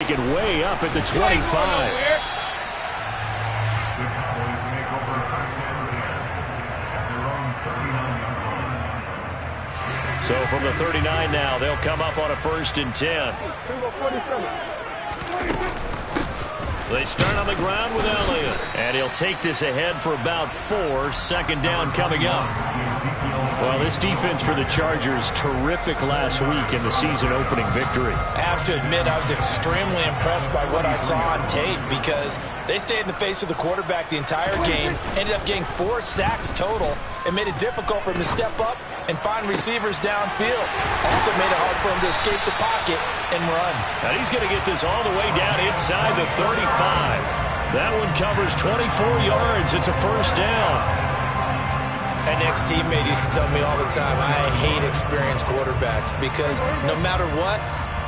take it way up at the 25. So from the 39 now, they'll come up on a 1st and 10. They start on the ground with Elliott. And he'll take this ahead for about 4. 2nd down coming up. Well, this defense for the Chargers, terrific last week in the season opening victory. I have to admit, I was extremely impressed by what I saw on tape because they stayed in the face of the quarterback the entire game, ended up getting 4 sacks total, and made it difficult for him to step up and find receivers downfield. Also made it hard for him to escape the pocket and run. And he's going to get this all the way down inside the 35. That one covers 24 yards. It's a 1st down. An ex-teammate used to tell me all the time, I hate experienced quarterbacks because no matter what,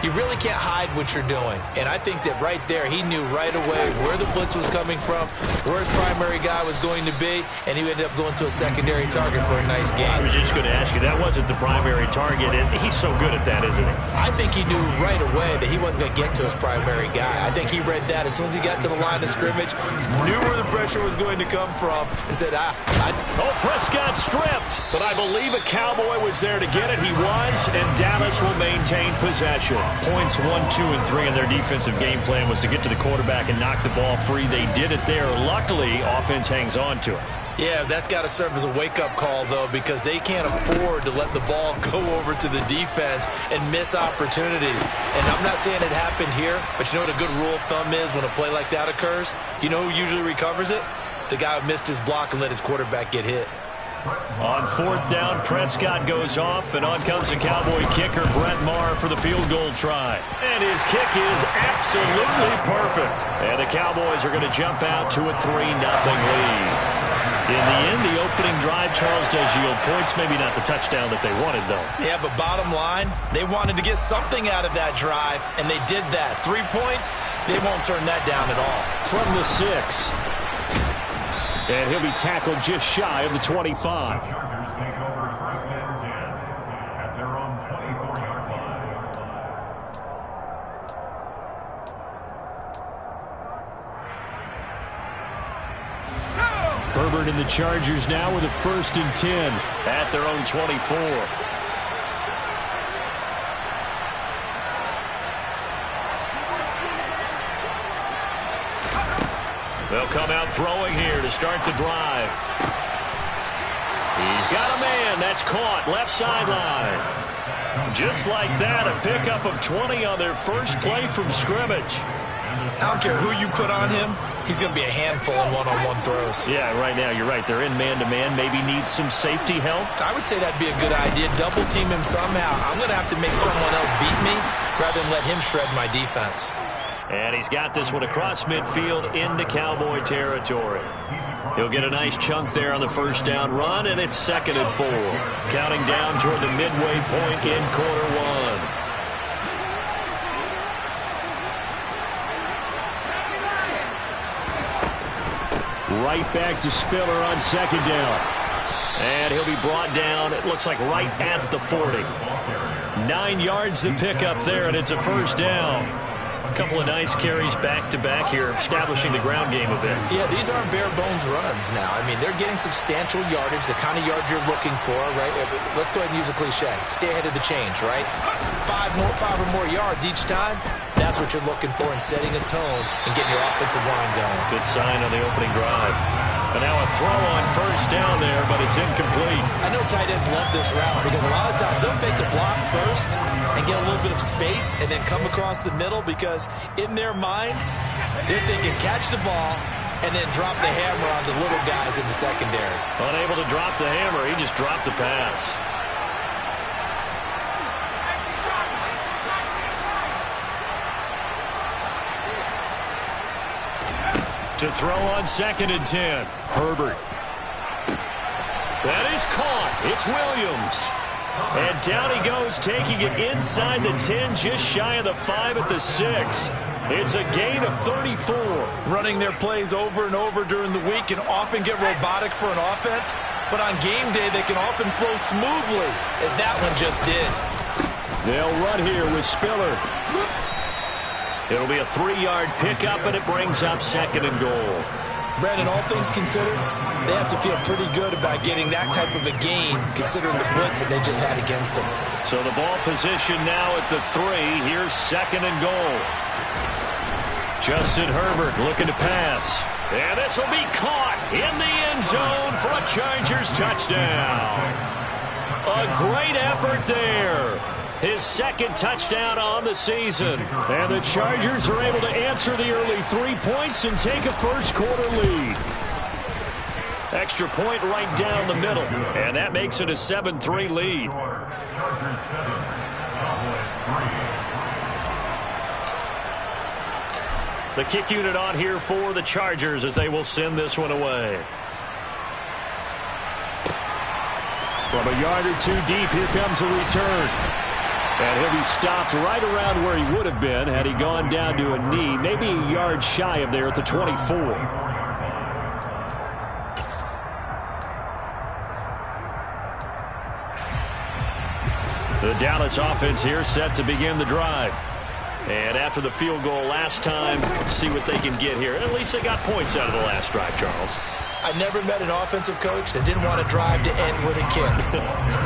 you really can't hide what you're doing. And I think that right there, he knew right away where the blitz was coming from, where his primary guy was going to be, and he ended up going to a secondary target for a nice game. I was just going to ask you, that wasn't the primary target, and he's so good at that, isn't he? I think he knew right away that he wasn't going to get to his primary guy. I think he read that as soon as he got to the line of scrimmage, knew where the pressure was going to come from, and said, Prescott stripped, but I believe a Cowboy was there to get it. He was, and Dallas will maintain possession. Points 1, 2, and 3 in their defensive game plan was to get to the quarterback and knock the ball free. They did it there. Luckily, offense hangs on to it. Yeah, that's got to serve as a wake-up call, though, because they can't afford to let the ball go over to the defense and miss opportunities. And I'm not saying it happened here, but you know what a good rule of thumb is when a play like that occurs? You know who usually recovers it? The guy who missed his block and let his quarterback get hit. On 4th down, Prescott goes off, and on comes the Cowboy kicker, Brett Maher, for the field goal try. And his kick is absolutely perfect. And the Cowboys are going to jump out to a 3-0 lead. In the end, the opening drive, Charles, does yield points. Maybe not the touchdown that they wanted, though. Yeah, but bottom line, they wanted to get something out of that drive, and they did that. 3 points, they won't turn that down at all. From the 6. And he'll be tackled just shy of the 25. Chargers take over 1st and 10 at their own 24-yard line. Herbert and the Chargers now with a 1st and 10 at their own 24. They'll come out throwing here to start the drive. He's got a man. That's caught. Left sideline. Just like that, a pickup of 20 on their first play from scrimmage. I don't care who you put on him. He's going to be a handful in one-on-one throws. Yeah, right now, you're right. They're in man-to-man. Maybe needs some safety help. I would say that'd be a good idea. Double team him somehow. I'm going to have to make someone else beat me rather than let him shred my defense. And he's got this one across midfield into Cowboy territory. He'll get a nice chunk there on the 1st down run, and it's 2nd and 4. Counting down toward the midway point in quarter 1. Right back to Spiller on 2nd down. And he'll be brought down, it looks like right at the 40. 9 yards to pick up there, and it's a 1st down. A couple of nice carries back-to-back here, establishing the ground game a bit. Yeah, these aren't bare-bones runs now. I mean, they're getting substantial yardage, the kind of yards you're looking for, right? Let's go ahead and use a cliche. Stay ahead of the change, right? 5 or more yards each time. That's what you're looking for in setting a tone and getting your offensive line going. Good sign on the opening drive. And now a throw on 1st down there, but it's incomplete. I know tight ends love this route because a lot of times they'll fake a block first and get a little bit of space and then come across the middle because in their mind, they're thinking catch the ball and then drop the hammer on the little guys in the secondary. Unable to drop the hammer, he just dropped the pass. To throw on 2nd and 10. Herbert. That is caught. It's Williams. And down he goes, taking it inside the 10, just shy of the 5 at the 6. It's a gain of 34. Running their plays over and over during the week can often get robotic for an offense, but on game day they can often flow smoothly, as that one just did. They'll run here with Spiller. It'll be a 3-yard pickup, and it brings up 2nd and goal. Brandon, all things considered, they have to feel pretty good about getting that type of a gain, considering the blitz that they just had against them. So the ball position now at the 3. Here's 2nd and goal. Justin Herbert looking to pass. And this will be caught in the end zone for a Chargers touchdown. A great effort there. His 2nd touchdown on the season. And the Chargers are able to answer the early 3 points and take a first-quarter lead. Extra point right down the middle. And that makes it a 7-3 lead. Chargers 7, Cowboys 3. The kick unit on here for the Chargers as they will send this one away. From a yard or 2 deep, here comes a return. And he'll be stopped right around where he would have been had he gone down to a knee, maybe a yard shy of there at the 24. The Dallas offense here set to begin the drive. And after the field goal last time, see what they can get here. At least they got points out of the last drive, Charles. I never met an offensive coach that didn't want to drive to end with a kick.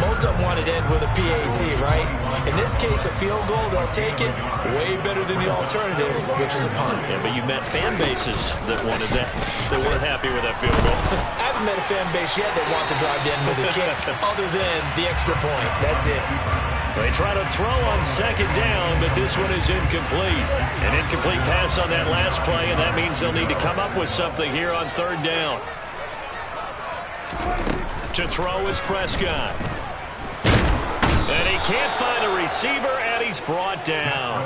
Most of them wanted to end with a PAT, right? In this case, a field goal, they'll take it way better than the alternative, which is a punt. Yeah, but you met fan bases that wanted that. They weren't happy with that field goal. I haven't met a fan base yet that wants to drive to end with a kick other than the extra point. That's it. They try to throw on 2nd down, but this one is incomplete. An incomplete pass on that last play, and that means they'll need to come up with something here on 3rd down. To throw is Prescott. And he can't find a receiver, and he's brought down.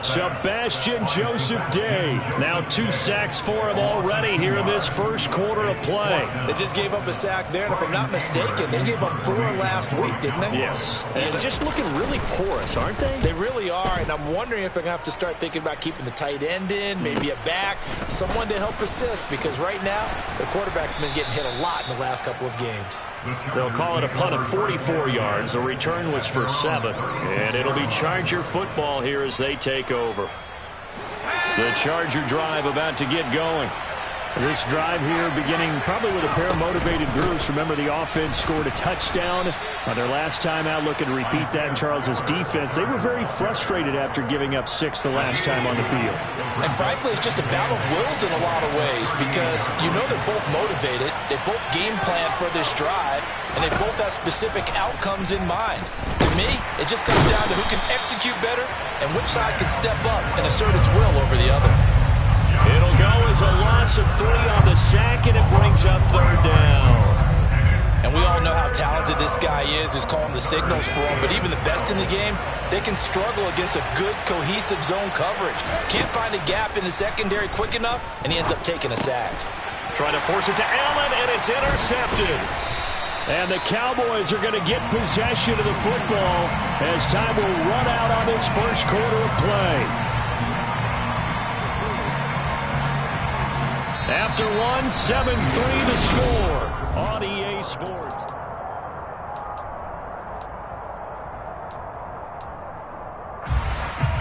Sebastian Joseph Day. Now 2 sacks for him already here in this first quarter of play. They just gave up a sack there, and if I'm not mistaken, they gave up 4 last week, didn't they? Yes. And just looking really porous, aren't they? They really are, and I'm wondering if they're going to have to start thinking about keeping the tight end in, maybe a back, someone to help assist, because right now, the quarterback's been getting hit a lot in the last couple of games. They'll call it a punt of 44 yards. The return was for 7. And it'll be Charger football here as they take over. The Charger drive about to get going. This drive here beginning probably with a pair of motivated groups. Remember, the offense scored a touchdown on their last time out. Looking to repeat that in Charles's defense. They were very frustrated after giving up 6 the last time on the field. And frankly, it's just a battle of wills in a lot of ways because you know they're both motivated. They both game plan for this drive, and they both have specific outcomes in mind. To me, it just comes down to who can execute better and which side can step up and assert its will over the other. It'll go as a loss of 3 on the sack, and it brings up 3rd down. And we all know how talented this guy is who's calling the signals for him, but even the best in the game, they can struggle against a good, cohesive zone coverage. Can't find a gap in the secondary quick enough, and he ends up taking a sack. Trying to force it to Allen, and it's intercepted. And the Cowboys are going to get possession of the football as time will run out on this first quarter of play. After 1, 7-3 the score on EA Sports.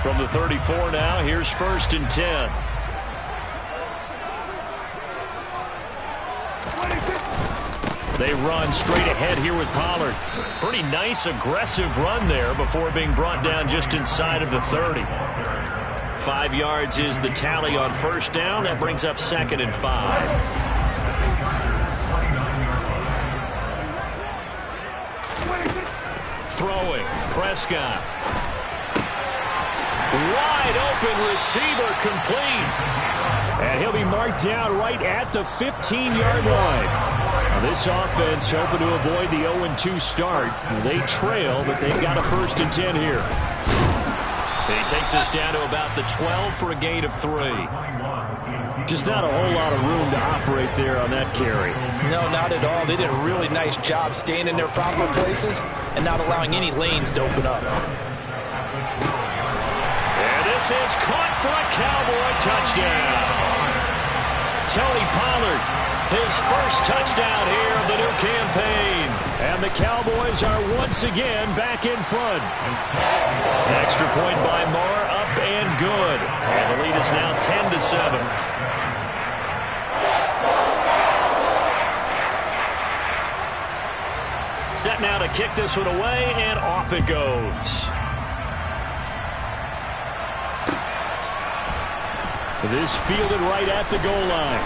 From the 34 now, here's 1st and 10. They run straight ahead here with Pollard. Pretty nice, aggressive run there before being brought down just inside of the 30. 5 yards is the tally on 1st down. That brings up 2nd and 5. Throwing, Prescott. Wide open receiver, complete. And he'll be marked down right at the 15-yard line. Now this offense hoping to avoid the 0-2 start. They trail, but they've got a 1st and 10 here. And he takes us down to about the 12 for a gain of 3. Just not a whole lot of room to operate there on that carry. No, not at all. They did a really nice job staying in their proper places and not allowing any lanes to open up. And this is caught for a Cowboy touchdown. Tony Pollard, his first touchdown here of the new campaign. And the Cowboys are once again back in front. Extra point by Moore, up and good. And the lead is now 10-7. Set now to kick this one away, and off it goes. This fielded right at the goal line.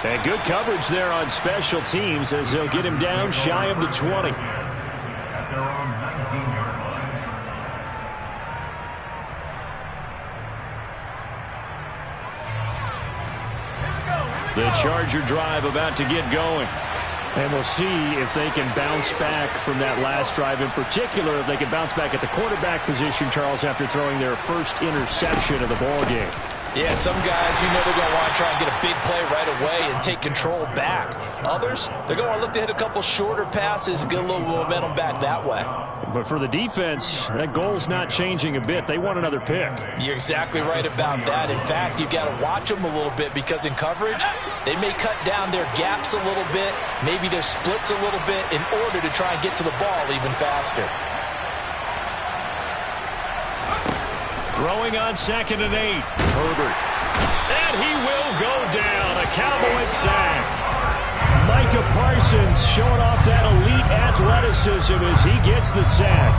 And good coverage there on special teams as they'll get him down shy of the 20. At their own 19-yard line. The Charger drive about to get going. And we'll see if they can bounce back from that last drive. In particular, if they can bounce back at the quarterback position, Charles, after throwing their first interception of the ballgame. Yeah, some guys, you know they're going to want to try and get a big play right away and take control back. Others, they're going to look to hit a couple shorter passes, get a little momentum back that way. But for the defense, that goal's not changing a bit. They want another pick. You're exactly right about that. In fact, you've got to watch them a little bit because in coverage, they may cut down their gaps a little bit, maybe their splits a little bit in order to try and get to the ball even faster. Throwing on 2nd and 8. Herbert. And he will go down. A Cowboys sack. Micah Parsons showing off that elite athleticism as he gets the sack.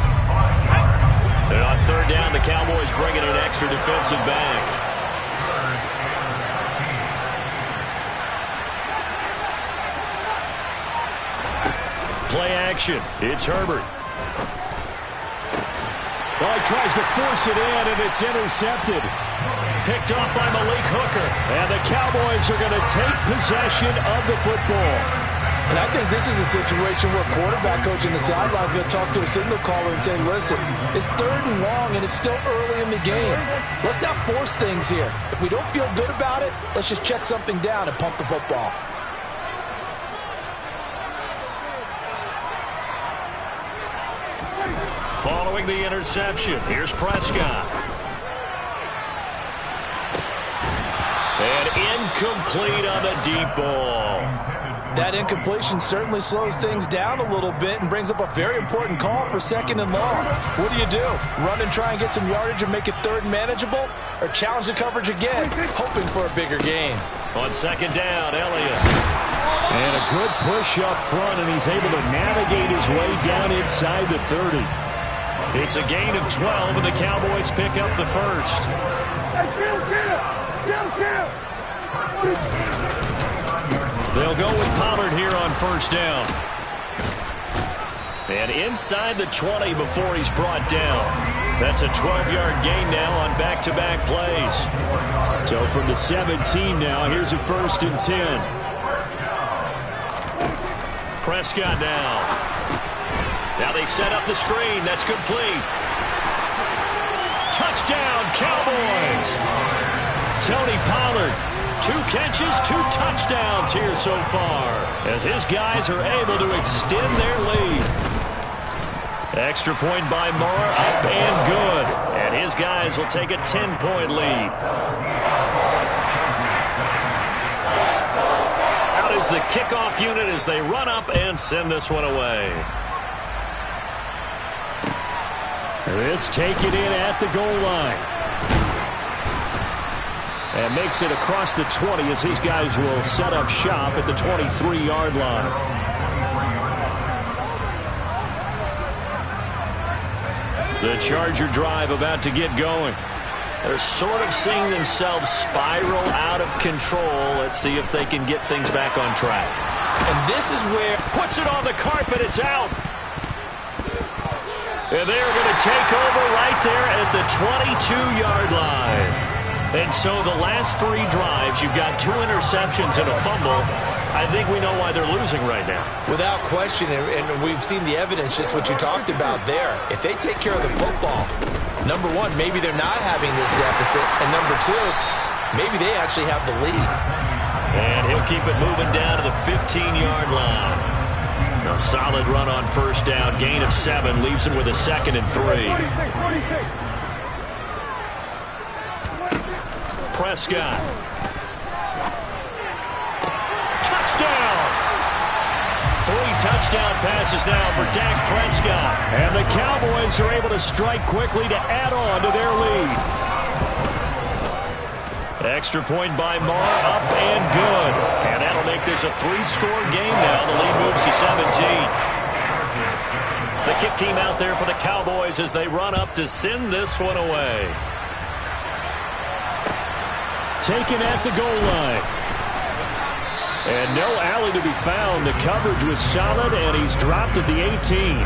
And on 3rd down, the Cowboys bringing an extra defensive back. Play action. It's Herbert. Well, he tries to force it in, and it's intercepted. Picked off by Malik Hooker. And the Cowboys are going to take possession of the football. And I think this is a situation where quarterback coach in the sideline is going to talk to a signal caller and say, listen, it's 3rd and long, and it's still early in the game. Let's not force things here. If we don't feel good about it, let's just check something down and pump the football. Following the interception, here's Prescott. And incomplete on the deep ball. That incompletion certainly slows things down a little bit and brings up a very important call for 2nd and long. What do? Run and try and get some yardage and make it 3rd and manageable? Or challenge the coverage again, hoping for a bigger gain? On 2nd down, Elliott. And a good push up front, and he's able to navigate his way down inside the 30. It's a gain of 12, and the Cowboys pick up the first. They'll go with Pollard here on 1st down. And inside the 20 before he's brought down. That's a 12-yard gain now on back-to-back plays. So from the 17 now, here's a 1st and 10. Prescott now. Now they set up the screen. That's complete. Touchdown, Cowboys. Tony Pollard, 2 catches, 2 touchdowns here so far, as his guys are able to extend their lead. Extra point by Moore, up and good. And his guys will take a 10-point lead. Out is the kickoff unit as they run up and send this one away. This taken in at the goal line. And makes it across the 20 as these guys will set up shop at the 23-yard line. The Charger drive about to get going. They're sort of seeing themselves spiral out of control. Let's see if they can get things back on track. And this is where... Puts it on the carpet. It's out. And they're going to take over right there at the 22-yard line. And so the last 3 drives, you've got 2 interceptions and a fumble. I think we know why they're losing right now. Without question, and we've seen the evidence, just what you talked about there. If they take care of the football, number 1, maybe they're not having this deficit. And number 2, maybe they actually have the lead. And he'll keep it moving down to the 15-yard line. A solid run on 1st down. Gain of 7 leaves him with a 2nd and 3. Prescott. Touchdown! 3 touchdown passes now for Dak Prescott. And the Cowboys are able to strike quickly to add on to their lead. Extra point by Marr, up and good. And that'll make this a 3-score game now. The lead moves to 17. The kick team out there for the Cowboys as they run up to send this one away. Taken at the goal line. And no alley to be found. The coverage was solid, and he's dropped at the 18.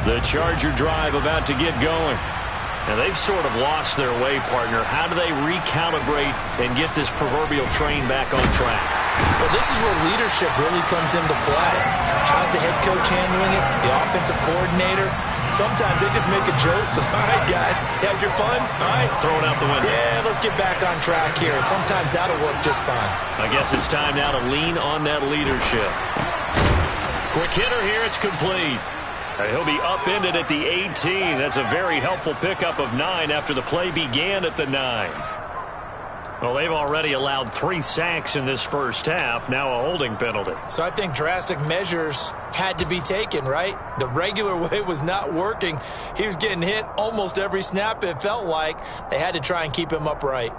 The Charger drive about to get going. Now, they've sort of lost their way, partner. How do they recalibrate and get this proverbial train back on track? Well, this is where leadership really comes into play. How's the head coach handling it? The offensive coordinator? Sometimes they just make a joke. All right, guys, you had your fun? All right. Throw it out the window. Yeah, let's get back on track here. And sometimes that'll work just fine. I guess it's time now to lean on that leadership. Quick hitter here. It's complete. He'll be upended at the 18. That's a very helpful pickup of 9 after the play began at the 9. Well, they've already allowed 3 sacks in this first half. Now a holding penalty. So I think drastic measures had to be taken, right? The regular way was not working. He was getting hit almost every snap, it felt like. They had to try and keep him upright.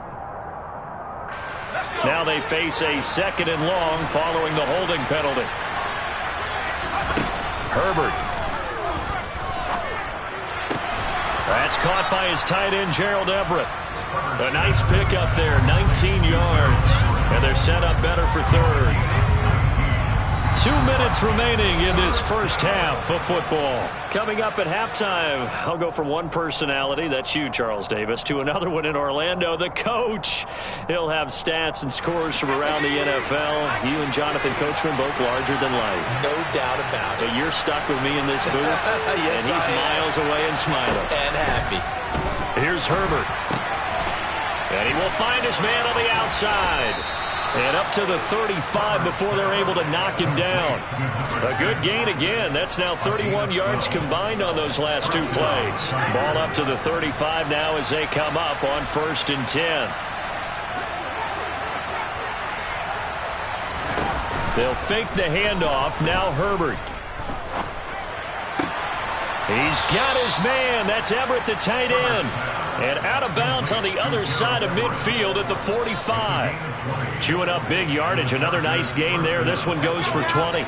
Now they face a 2nd and long following the holding penalty. Herbert. That's caught by his tight end, Gerald Everett. A nice pickup there, 19 yards. And they're set up better for 3rd. 2 minutes remaining in this first half of football. Coming up at halftime, I'll go from one personality, that's you, Charles Davis, to another one in Orlando, the coach. He'll have stats and scores from around the NFL. You and Jonathan Coachman both larger than life. No doubt about it. But you're stuck with me in this booth, yes, and he's miles away and smiling. And happy. Here's Herbert. And he will find his man on the outside. And up to the 35 before they're able to knock him down. A good gain again. That's now 31 yards combined on those last 2 plays. Ball up to the 35 now as they come up on 1st and 10. They'll fake the handoff. Now Herbert. He's got his man. That's Everett, the tight end. And out of bounds on the other side of midfield at the 45. Chewing up big yardage. Another nice gain there. This one goes for 20.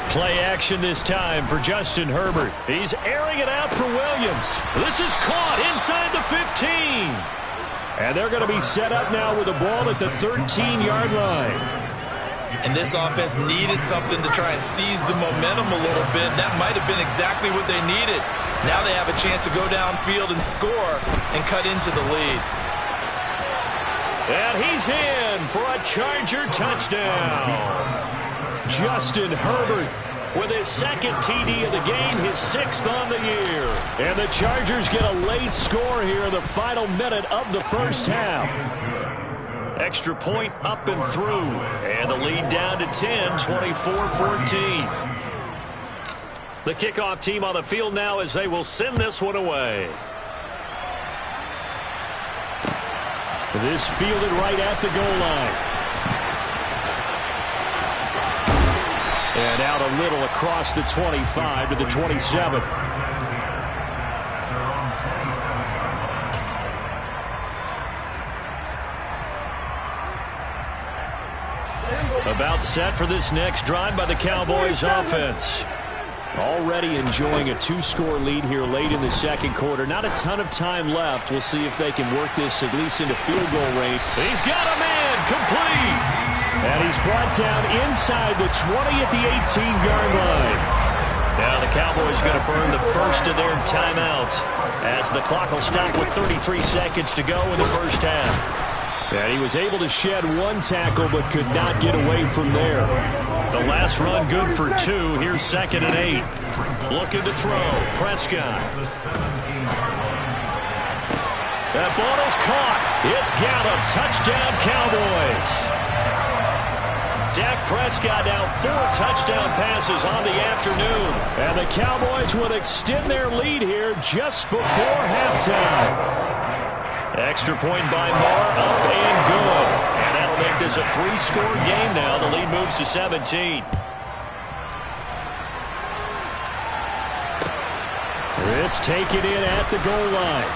Play action this time for Justin Herbert. He's airing it out for Williams. This is caught inside the 15. And they're going to be set up now with the ball at the 13-yard line. And this offense needed something to try and seize the momentum a little bit. That might have been exactly what they needed. Now they have a chance to go downfield and score and cut into the lead. And he's in for a Charger touchdown. Justin Herbert with his 2nd TD of the game, his 6th on the year. And the Chargers get a late score here in the final minute of the first half. Extra point up and through. And the lead down to 10, 24-14. The kickoff team on the field now as they will send this one away. This fielded right at the goal line. And out a little across the 25 to the 27. About set for this next drive by the Cowboys offense. Already enjoying a 2-score lead here late in the 2nd quarter. Not a ton of time left. We'll see if they can work this at least into field goal range. He's got a man complete. And he's brought down inside the 20 at the 18-yard line. Now the Cowboys going to burn the first of their timeouts as the clock will stop with 33 seconds to go in the first half. And he was able to shed 1 tackle but could not get away from there. The last run good for 2. Here's 2nd and 8. Looking to throw. Prescott. That ball is caught. It's Gallup. Touchdown Cowboys. Dak Prescott now 4 touchdown passes on the afternoon. And the Cowboys would extend their lead here just before halftime. Extra point by Marr, up and good. And that'll make this a 3-score game now. The lead moves to 17. This taken in at the goal line.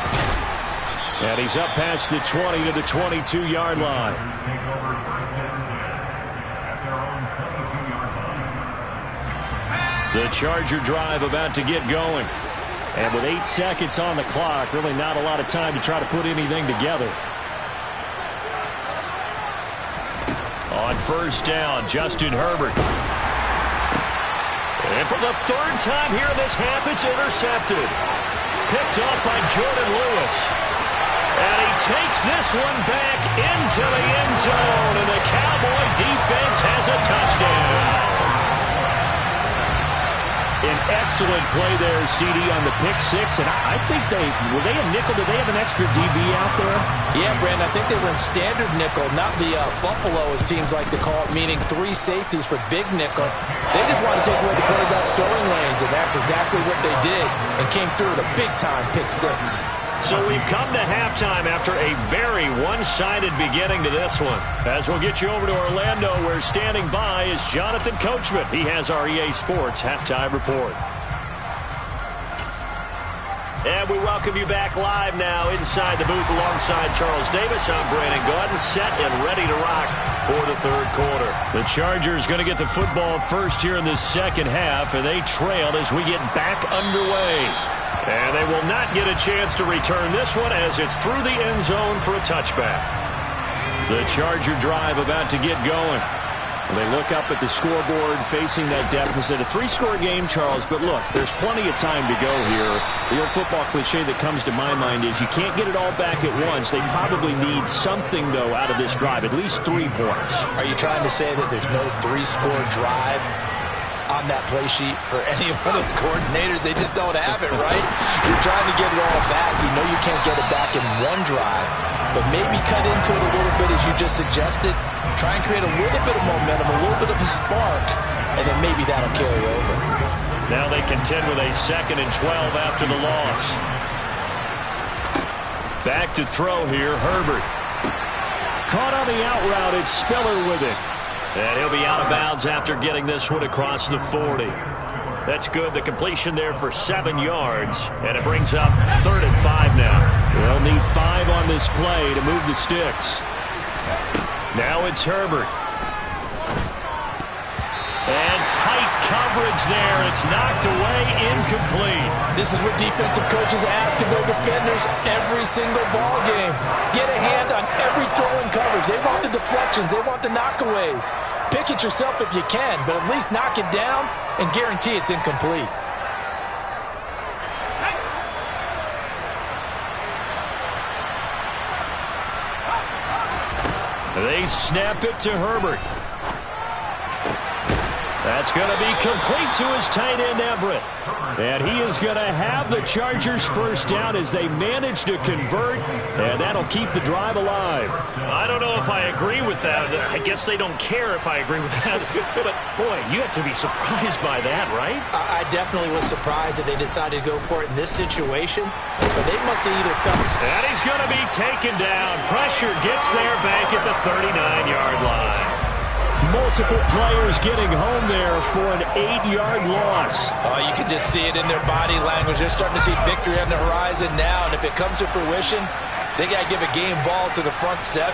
And he's up past the 20 to the 22-yard line. Take over first and 10 at their own 22-yard line. The Charger drive about to get going. And with 8 seconds on the clock, really not a lot of time to try to put anything together. On first down, Justin Herbert. And for the 3rd time here in this half, it's intercepted. Picked off by Jordan Lewis. And he takes this one back into the end zone. And the Cowboy defense has a touchdown. An excellent play there, CD, on the pick six. And I think were they a nickel? Did they have an extra DB out there? Yeah, Brandon, I think they were in standard nickel, not the Buffalo, as teams like to call it, meaning 3 safeties for big nickel. They just wanted to take away the quarterback's throwing lanes, and that's exactly what they did, and came through with a big-time pick six. So we've come to halftime after a very one-sided beginning to this one. As we'll get you over to Orlando, where standing by is Jonathan Coachman. He has our EA Sports Halftime Report. And we welcome you back live now inside the booth alongside Charles Davis. I'm Brandon Gaudin, set and ready to rock for the 3rd quarter. The Chargers going to get the football first here in the second half, and they trail as we get back underway. And they will not get a chance to return this one as it's through the end zone for a touchback. The Charger drive about to get going. They look up at the scoreboard facing that deficit. A 3-score game, Charles, but look, there's plenty of time to go here. The old football cliche that comes to my mind is you can't get it all back at once. They probably need something, though, out of this drive, at least 3 points. Are you trying to say that there's no 3-score drive on that play sheet for any of those coordinators? They just don't have it, right? You're trying to get it all back. You know you can't get it back in one drive, but maybe cut into it a little bit as you just suggested. Try and create a little bit of momentum, a little bit of a spark, and then maybe that'll carry over. Now they contend with a 2nd and 12 after the loss. Back to throw here, Herbert. Caught on the out route, it's Spiller with it. And he'll be out of bounds after getting this one across the 40. That's good. The completion there for 7 yards. And it brings up 3rd and 5 now. They'll need 5 on this play to move the sticks. Now it's Herbert. And tight coverage there. It's knocked away, incomplete. This is what defensive coaches ask of their defenders every single ball game. Get a hand on every throw in coverage. They want the deflections. They want the knockaways. Pick it yourself if you can, but at least knock it down and guarantee it's incomplete. They snap it to Herbert. That's going to be complete to his tight end, Everett. And he is going to have the Chargers first down as they manage to convert, and that'll keep the drive alive. I don't know if I agree with that. I guess they don't care if I agree with that. But, boy, you have to be surprised by that, right? I definitely was surprised that they decided to go for it in this situation. But they must have either felt... And he's going to be taken down. Pressure gets there back at the 39-yard line. Multiple players getting home there for an 8-yard loss. Oh, you can just see it in their body language. They're starting to see victory on the horizon now, and if it comes to fruition, they got to give a game ball to the front 7.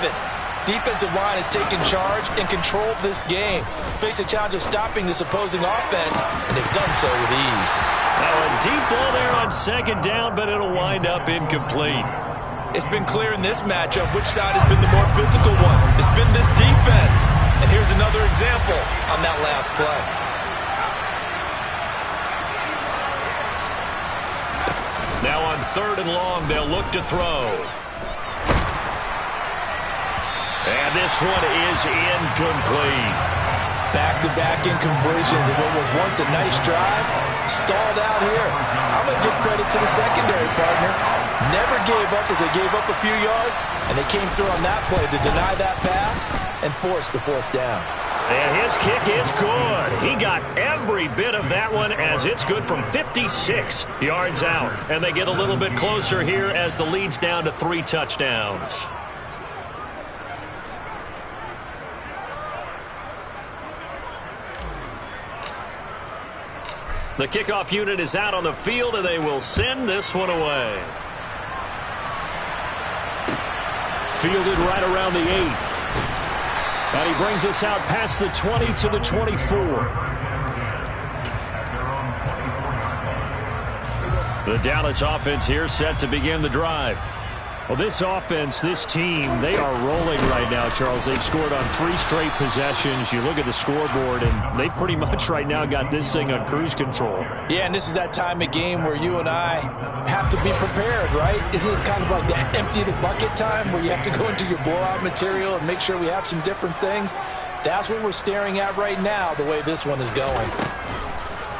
Defensive line has taken charge and controlled this game. Face a challenge of stopping this opposing offense, and they've done so with ease. Now a deep ball there on 2nd down, but it'll wind up incomplete. It's been clear in this matchup which side has been the more physical one. It's been this defense. And here's another example on that last play. Now on 3rd and long, they'll look to throw. And this one is incomplete. Back-to-back incompletions of what was once a nice drive. Stalled out here. I'm going to give credit to the secondary partner. Never gave up as they gave up a few yards, and they came through on that play to deny that pass and force the 4th down. And his kick is good. He got every bit of that one as it's good from 56 yards out. And they get a little bit closer here as the lead's down to 3 touchdowns. The kickoff unit is out on the field, and they will send this one away. Fielded right around the 8. And he brings us out past the 20 to the 24. The Dallas offense here set to begin the drive. Well, this offense, this team, they are rolling right now, Charles. They've scored on 3 straight possessions. You look at the scoreboard, and they pretty much right now got this thing on cruise control. Yeah, and this is that time of game where you and I have to be prepared, right? Isn't this kind of like that empty the bucket time where you have to go into your blowout material and make sure we have some different things? That's what we're staring at right now, the way this one is going.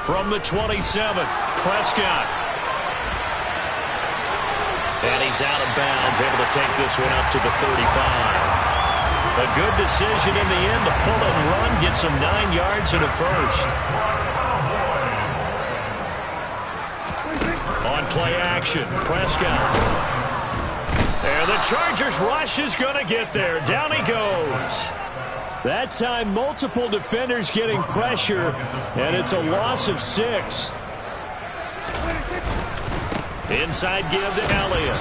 From the 27, Prescott. And he's out of bounds, able to take this one up to the 35. A good decision in the end to pull and run, get some 9 yards and a first. On play action, Prescott. And the Chargers rush is going to get there. Down he goes. That time, multiple defenders getting pressure, and it's a loss of 6. Inside give to Elliott.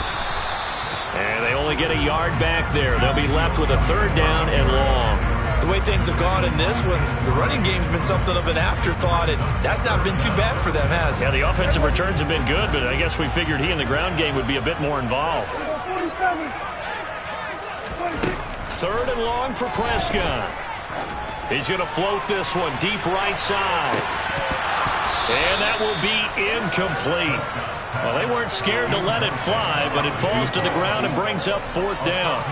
And they only get a yard back there. They'll be left with a 3rd down and long. The way things have gone in this one, the running game's been something of an afterthought, and that's not been too bad for them, has it? Yeah, the offensive returns have been good, but I guess we figured he in the ground game would be a bit more involved. 3rd and long for Prescott. He's going to float this one deep right side. And that will be incomplete. Well, they weren't scared to let it fly, but it falls to the ground and brings up 4th down.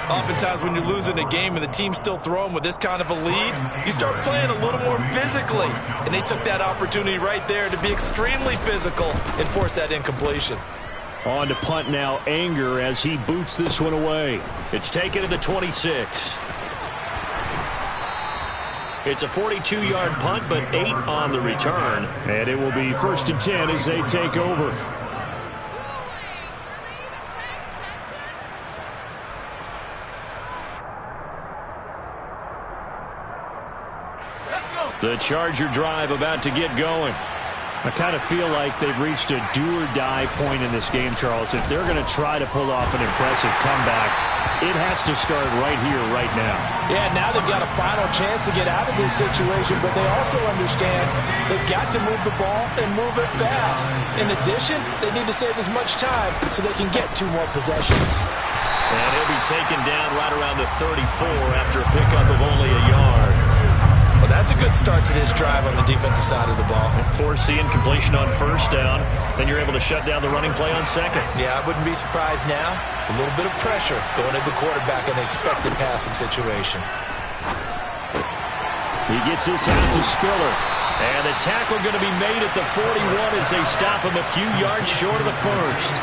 Oftentimes when you're losing a game and the team's still throwing with this kind of a lead, you start playing a little more physically. And they took that opportunity right there to be extremely physical and force that incompletion. On to punt now, Anger, as he boots this one away. It's taken to the 26. It's a 42-yard punt, but 8 on the return. And it will be 1st and 10 as they take over. The Charger drive about to get going. I kind of feel like they've reached a do-or-die point in this game, Charles. If they're going to try to pull off an impressive comeback, it has to start right here, right now. Yeah, now they've got a final chance to get out of this situation, but they also understand they've got to move the ball and move it fast. In addition, they need to save as much time so they can get 2 more possessions. And he'll be taken down right around the 34 after a pickup of only a yard. Well, that's a good start to this drive on the defensive side of the ball. Forcing completion on 1st down. Then you're able to shut down the running play on 2nd. Yeah, I wouldn't be surprised now. A little bit of pressure going at the quarterback in an expected passing situation. He gets this out to Spiller. And the tackle going to be made at the 41 as they stop him a few yards short of the 1st.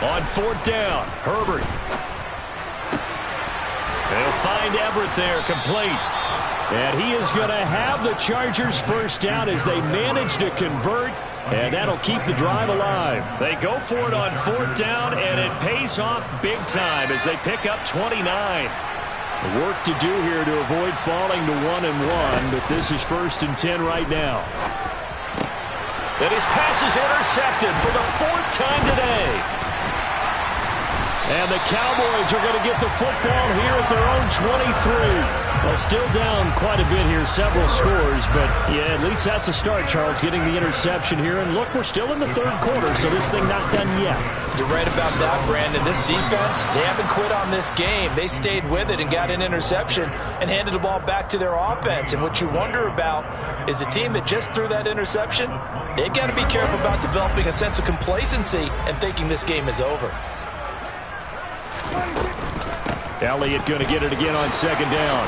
On 4th down, Herbert. They'll find Everett there, complete. And he is going to have the Chargers 1st down as they manage to convert, and that'll keep the drive alive. They go for it on 4th down, and it pays off big time as they pick up 29. Work to do here to avoid falling to 1-1, but this is 1st and 10 right now. And his pass is intercepted for the 4th time today. And the Cowboys are going to get the football here at their own 23. Well, still down quite a bit here, several scores, but yeah, at least that's a start, Charles, getting the interception here. And look, we're still in the 3rd quarter, so this thing not done yet. You're right about that, Brandon. This defense, they haven't quit on this game. They stayed with it and got an interception and handed the ball back to their offense. And what you wonder about is the team that just threw that interception, they've got to be careful about developing a sense of complacency and thinking this game is over. Elliott going to get it again on 2nd down.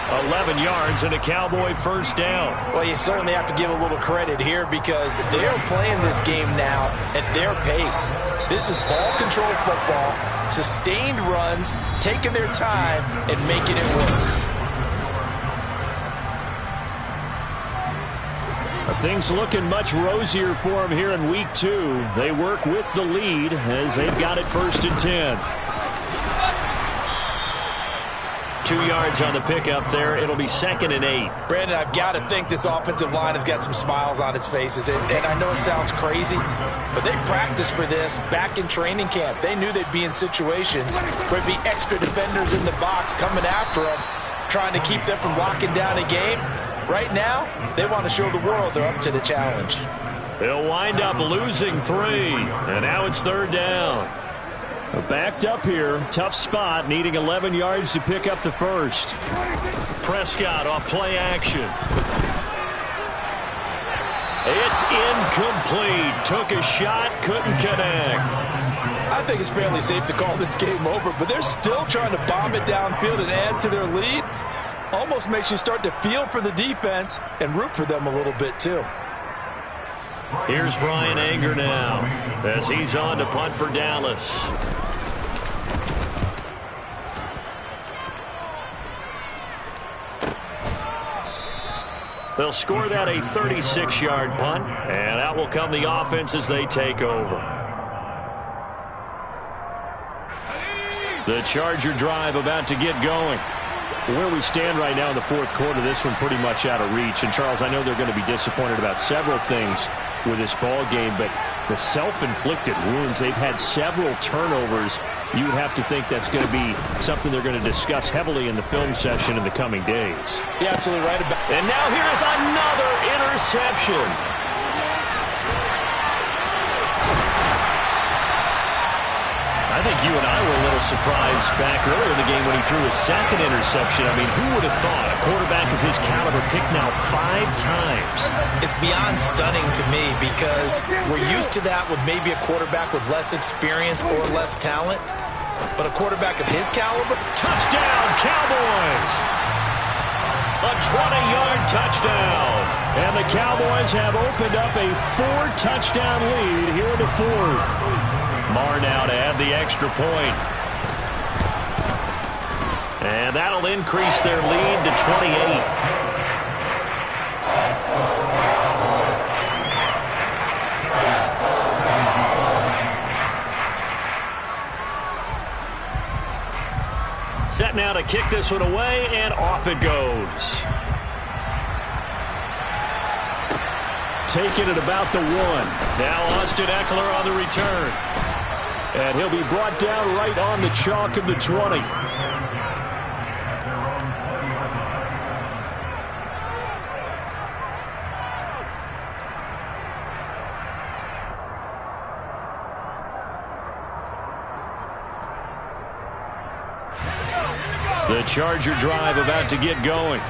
11 yards and a Cowboy first down. Well, you certainly have to give a little credit here because they're playing this game now at their pace. This is ball control football, sustained runs, taking their time and making it work. Things looking much rosier for them here in week 2. They work with the lead as they've got it 1st and 10. 2 yards on the pickup there. It'll be 2nd and 8. Brandon, I've got to think this offensive line has got some smiles on its faces. And I know it sounds crazy, but they practiced for this back in training camp. They knew they'd be in situations where there'd be extra defenders in the box coming after them, trying to keep them from locking down a game. Right now, they want to show the world they're up to the challenge. They'll wind up losing 3, and now it's 3rd down. Backed up here, tough spot, needing 11 yards to pick up the first. Prescott off play action. It's incomplete. Took a shot, couldn't connect. I think it's fairly safe to call this game over, but they're still trying to bomb it downfield and add to their lead. Almost makes you start to feel for the defense and root for them a little bit too. Here's Brian Anger now as he's on to punt for Dallas. They'll score that a 36-yard punt, and out will come the offense as they take over. The Charger drive about to get going. Where we stand right now in the 4th quarter, this one pretty much out of reach. And, Charles, I know they're going to be disappointed about several things with this ball game, but the self-inflicted wounds, they've had several turnovers. You would have to think that's going to be something they're going to discuss heavily in the film session in the coming days. You're absolutely right about it. And now here is another interception. I think you and I were a little surprised back earlier in the game when he threw his 2nd interception. I mean, who would have thought a quarterback of his caliber picked now 5 times? It's beyond stunning to me because we're used to that with maybe a quarterback with less experience or less talent. But a quarterback of his caliber? Touchdown, Cowboys! A 20-yard touchdown. And the Cowboys have opened up a 4-touchdown lead here in the 4th. Marr now to add the extra point. And that'll increase their lead to 28. Set now to kick this one away, and off it goes. Taking it about the 1. Now Austin Eckler on the return. And he'll be brought down right on the chalk of the 20. The Charger drive about to get going.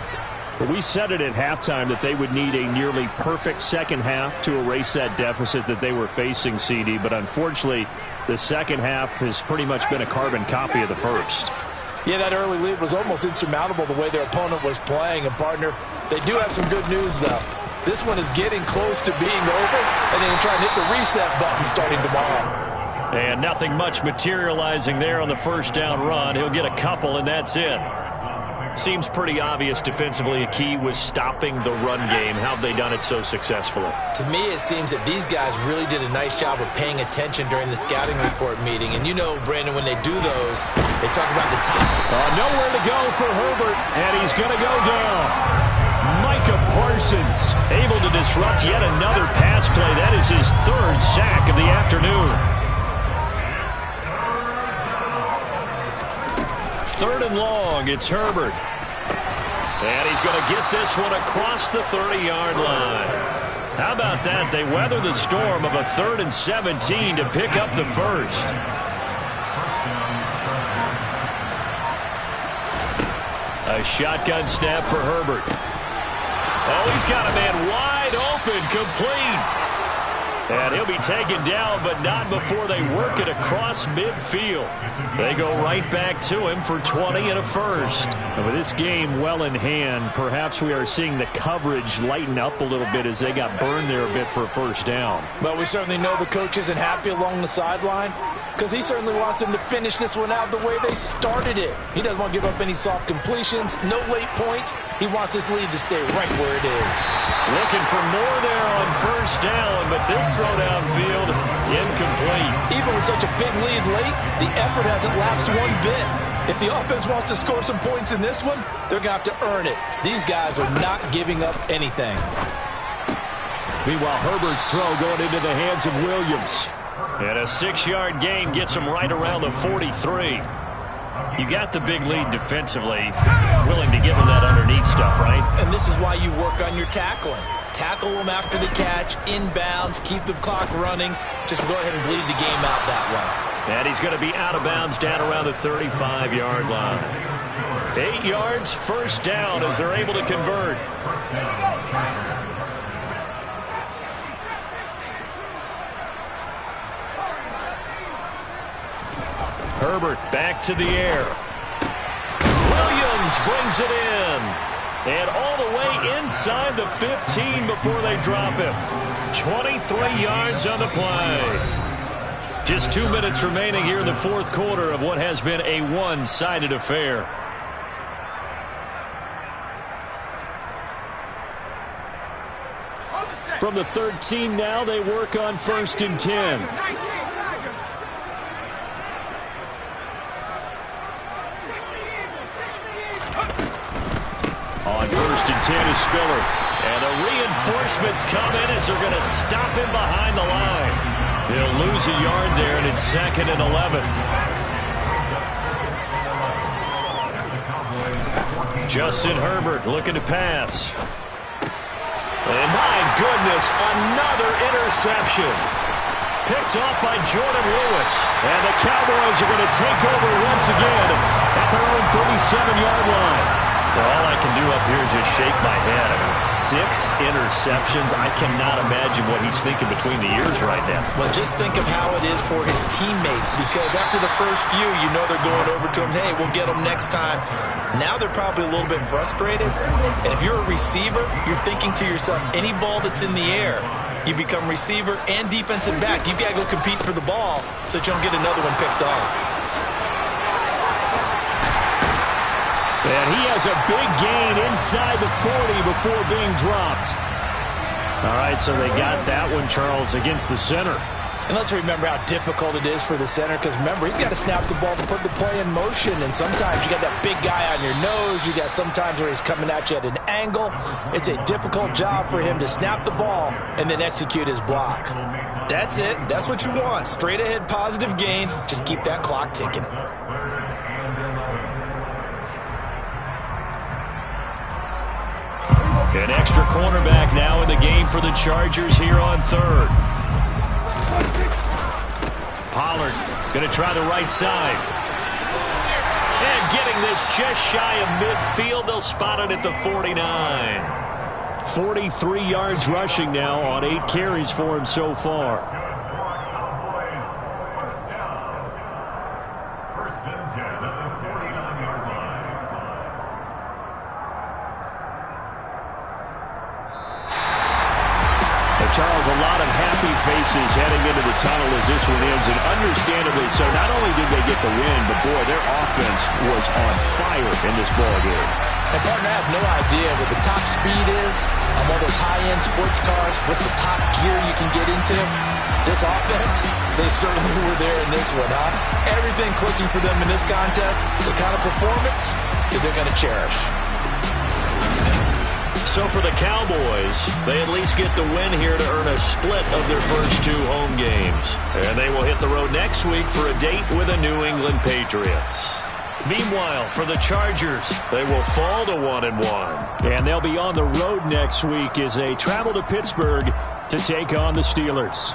We said it at halftime that they would need a nearly perfect second half to erase that deficit that they were facing, CD. But unfortunately, the second half has pretty much been a carbon copy of the first. Yeah, that early lead was almost insurmountable the way their opponent was playing. And, partner, they do have some good news, though. This one is getting close to being over, and they're trying to hit the reset button starting tomorrow. And nothing much materializing there on the first down run. He'll get a couple, and that's it. Seems pretty obvious defensively a key was stopping the run game. How have they done it so successfully? To me, it seems that these guys really did a nice job of paying attention during the scouting report meeting. And you know, Brandon, when they do those, they talk about the top. Nowhere to go for Herbert, and he's going to go down. Micah Parsons able to disrupt yet another pass play. That is his 3rd sack of the afternoon. 3rd and long, it's Herbert. And he's going to get this one across the 30-yard line. How about that? They weather the storm of a 3rd and 17 to pick up the first. A shotgun snap for Herbert. Oh, he's got a man wide open, complete. And he'll be taken down, but not before they work it across midfield. They go right back to him for 20 and a first. And with this game well in hand, perhaps we are seeing the coverage lighten up a little bit as they got burned there a bit for a first down. Well, we certainly know the coach isn't happy along the sideline because he certainly wants them to finish this one out the way they started it. He doesn't want to give up any soft completions, no late points. He wants his lead to stay right where it is. Looking for more there on first down, but this throw downfield incomplete. Even with such a big lead late, the effort hasn't lapsed one bit. If the offense wants to score some points in this one, they're going to have to earn it. These guys are not giving up anything. Meanwhile, Herbert's throw going into the hands of Williams. And a 6-yard gain gets him right around the 43. You got the big lead defensively, willing to give him that underneath stuff, right? And this is why you work on your tackling. Tackle them after the catch, inbounds, keep the clock running. Just go ahead and bleed the game out that way. And he's going to be out of bounds down around the 35-yard line. 8 yards, first down as they're able to convert. Herbert back to the air. Williams brings it in. And all the way inside the 15 before they drop him. 23 yards on the play. Just 2 minutes remaining here in the fourth quarter of what has been a one-sided affair. From the 13 now, they work on 1st and 10. On 1st and 10 is Spiller. And the reinforcements come in as they're going to stop him behind the line. He'll lose a yard there, and it's 2nd and 11. Justin Herbert looking to pass. And my goodness, another interception. Picked off by Jordan Lewis. And the Cowboys are going to take over once again at their own 37-yard line. Well, all I can do up here is just shake my head. I mean, 6 interceptions. I cannot imagine what he's thinking between the ears right now. Well, just think of how it is for his teammates, because after the first few, you know they're going over to him, hey, we'll get him next time. Now they're probably a little bit frustrated. And if you're a receiver, you're thinking to yourself, any ball that's in the air, you become receiver and defensive back. You've got to go compete for the ball so that you don't get another one picked off. And he has a big gain inside the 40 before being dropped. All right, so they got that one, Charles, against the center. And let's remember how difficult it is for the center, because remember, he's got to snap the ball to put the play in motion, and sometimes you got that big guy on your nose. You got sometimes where he's coming at you at an angle. It's a difficult job for him to snap the ball and then execute his block. That's it. That's what you want. Straight ahead positive gain. Just keep that clock ticking. An extra cornerback now in the game for the Chargers here on 3rd. Pollard going to try the right side. And getting this just shy of midfield. They'll spot it at the 49. 43 yards rushing now on 8 carries for him so far. First and 10 at the 49-yard line. Charles, a lot of happy faces heading into the tunnel as this one ends, and understandably so. Not only did they get the win, but boy, their offense was on fire in this ballgame. And partner, I have no idea what the top speed is on one of those high-end sports cars. What's the top gear you can get into? This offense, they certainly were there in this one, huh? Everything clicking for them in this contest, the kind of performance that they're going to cherish. So for the Cowboys, they at least get the win here to earn a split of their first 2 home games. And they will hit the road next week for a date with the New England Patriots. Meanwhile, for the Chargers, they will fall to 1-1. And they'll be on the road next week as they travel to Pittsburgh to take on the Steelers.